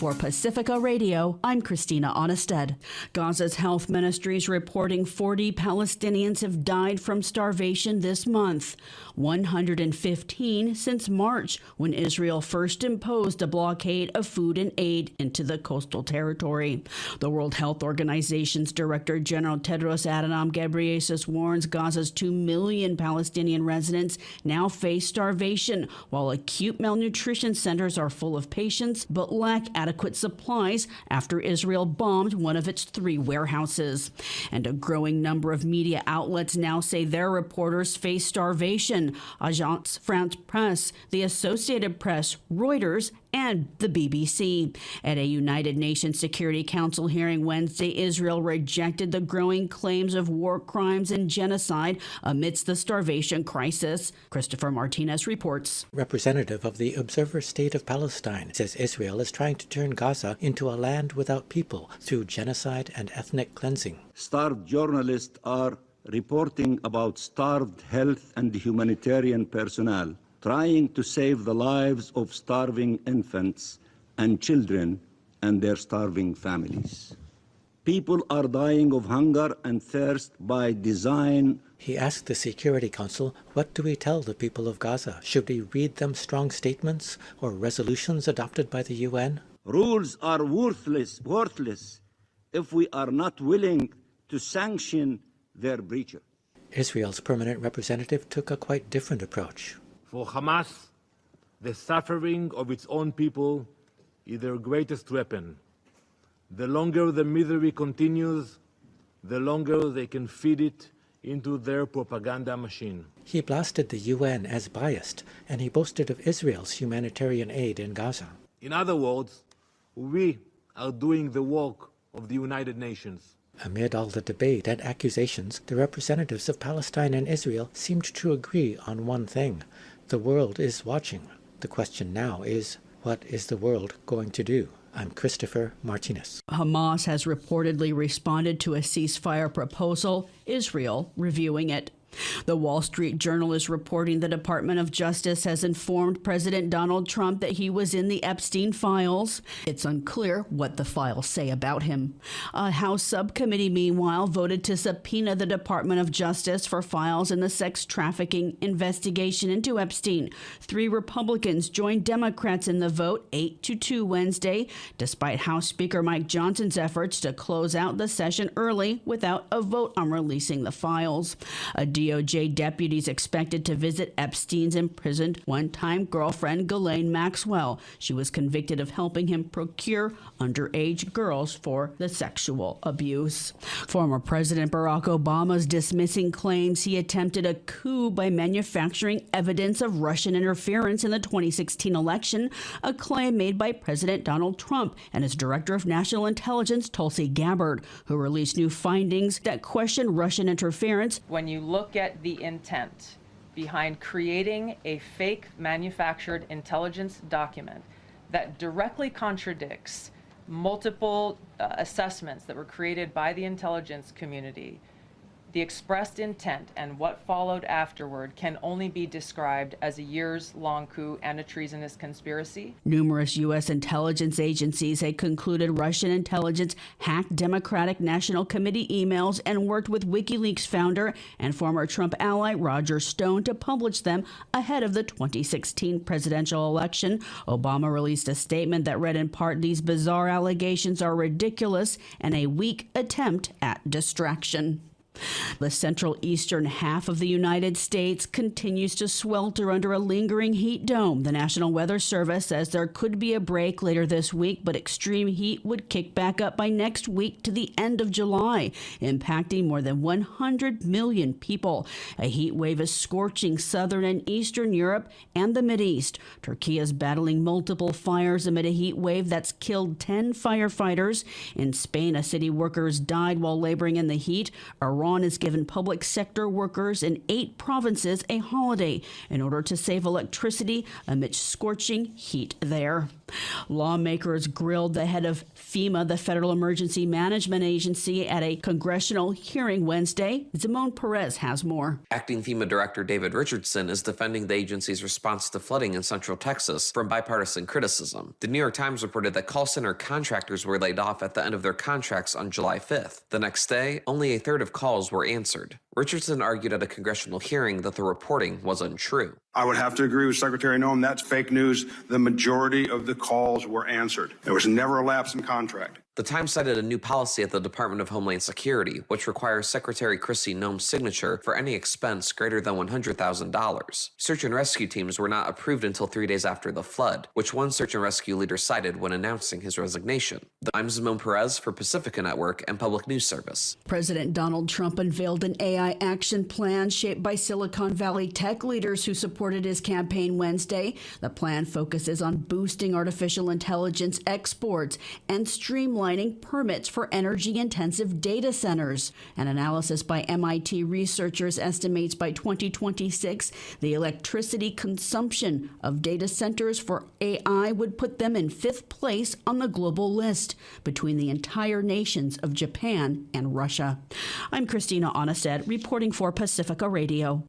For Pacifica Radio, I'm Christina Onnested. Gaza's health ministry is reporting 40 Palestinians have died from starvation this month, 115 since March, when Israel first imposed a blockade of food and aid into the coastal territory. The World Health Organization's Director General Tedros Adhanom Ghebreyesus warns Gaza's 2 million Palestinian residents now face starvation, while acute malnutrition centers are full of patients but lack adequate supplies after Israel bombed one of its 3 warehouses. And a growing number of media outlets now say their reporters face starvation. Agence France-Presse, the Associated Press, Reuters, and the BBC. At a United Nations Security Council hearing Wednesday, Israel rejected the growing claims of war crimes and genocide amidst the starvation crisis. Christopher Martinez reports. Representative of the Observer State of Palestine says Israel is trying to turn Gaza into a land without people through genocide and ethnic cleansing. Starved journalists are reporting about starved health and humanitarian personnel, trying to save the lives of starving infants and children and their starving families. People are dying of hunger and thirst by design. He asked the Security Council, what do we tell the people of Gaza? Should we read them strong statements or resolutions adopted by the UN? Rules are worthless if we are not willing to sanction their breacher. Israel's permanent representative took a quite different approach. For Hamas, the suffering of its own people is their greatest weapon. The longer the misery continues, the longer they can feed it into their propaganda machine. He blasted the UN as biased, and he boasted of Israel's humanitarian aid in Gaza. In other words, we are doing the work of the United Nations. Amid all the debate and accusations, the representatives of Palestine and Israel seemed to agree on one thing. The world is watching. The question now is, what is the world going to do? I'm Christopher Martinez. Hamas has reportedly responded to a ceasefire proposal, Israel reviewing it. The Wall Street Journal is reporting the Department of Justice has informed President Donald Trump that he was in the Epstein files. It's unclear what the files say about him. A House subcommittee, meanwhile, voted to subpoena the Department of Justice for files in the sex trafficking investigation into Epstein. 3 Republicans joined Democrats in the vote, 8-2 Wednesday, despite House Speaker Mike Johnson's efforts to close out the session early without a vote on releasing the files. A DOJ deputies expected to visit Epstein's imprisoned one-time girlfriend, Ghislaine Maxwell. She was convicted of helping him procure underage girls for the sexual abuse. Former President Barack Obama is dismissing claims he attempted a coup by manufacturing evidence of Russian interference in the 2016 election, a claim made by President Donald Trump and his Director of National Intelligence, Tulsi Gabbard, who released new findings that question Russian interference. When you look at the intent behind creating a fake manufactured intelligence document that directly contradicts multiple assessments that were created by the intelligence community, the expressed intent and what followed afterward can only be described as a years-long coup and a treasonous conspiracy. Numerous U.S. intelligence agencies had concluded Russian intelligence hacked Democratic National Committee emails and worked with WikiLeaks founder and former Trump ally Roger Stone to publish them ahead of the 2016 presidential election. Obama released a statement that read in part, "These bizarre allegations are ridiculous and a weak attempt at distraction." The central eastern half of the United States continues to swelter under a lingering heat dome. The National Weather Service says there could be a break later this week, but extreme heat would kick back up by next week to the end of July, impacting more than 100 million people. A heat wave is scorching southern and eastern Europe and the Mideast. Turkey is battling multiple fires amid a heat wave that's killed 10 firefighters. In Spain, a city worker died while laboring in the heat. Iran Iran has given public sector workers in 8 provinces a holiday in order to save electricity amidst scorching heat there. Lawmakers grilled the head of FEMA, the Federal Emergency Management Agency, at a congressional hearing Wednesday. Simone Perez has more. Acting FEMA Director David Richardson is defending the agency's response to flooding in Central Texas from bipartisan criticism. The New York Times reported that call center contractors were laid off at the end of their contracts on July 5th. The next day, only a third of calls were answered. Richardson argued at a congressional hearing that the reporting was untrue. I would have to agree with Secretary Noem. That's fake news. The majority of the calls were answered. There was never a lapse in contract. The Times cited a new policy at the Department of Homeland Security, which requires Secretary Kristi Noem's signature for any expense greater than $100,000. Search and rescue teams were not approved until 3 days after the flood, which one search and rescue leader cited when announcing his resignation. I'm Simone Perez for Pacifica Network and Public News Service. President Donald Trump unveiled an AI action plan shaped by Silicon Valley tech leaders who supported his campaign Wednesday. The plan focuses on boosting artificial intelligence exports and streamlining permits for energy-intensive data centers. An analysis by MIT researchers estimates by 2026 the electricity consumption of data centers for AI would put them in 5th place on the global list, between the entire nations of Japan and Russia. I'm Christina Onnested, reporting for Pacifica Radio.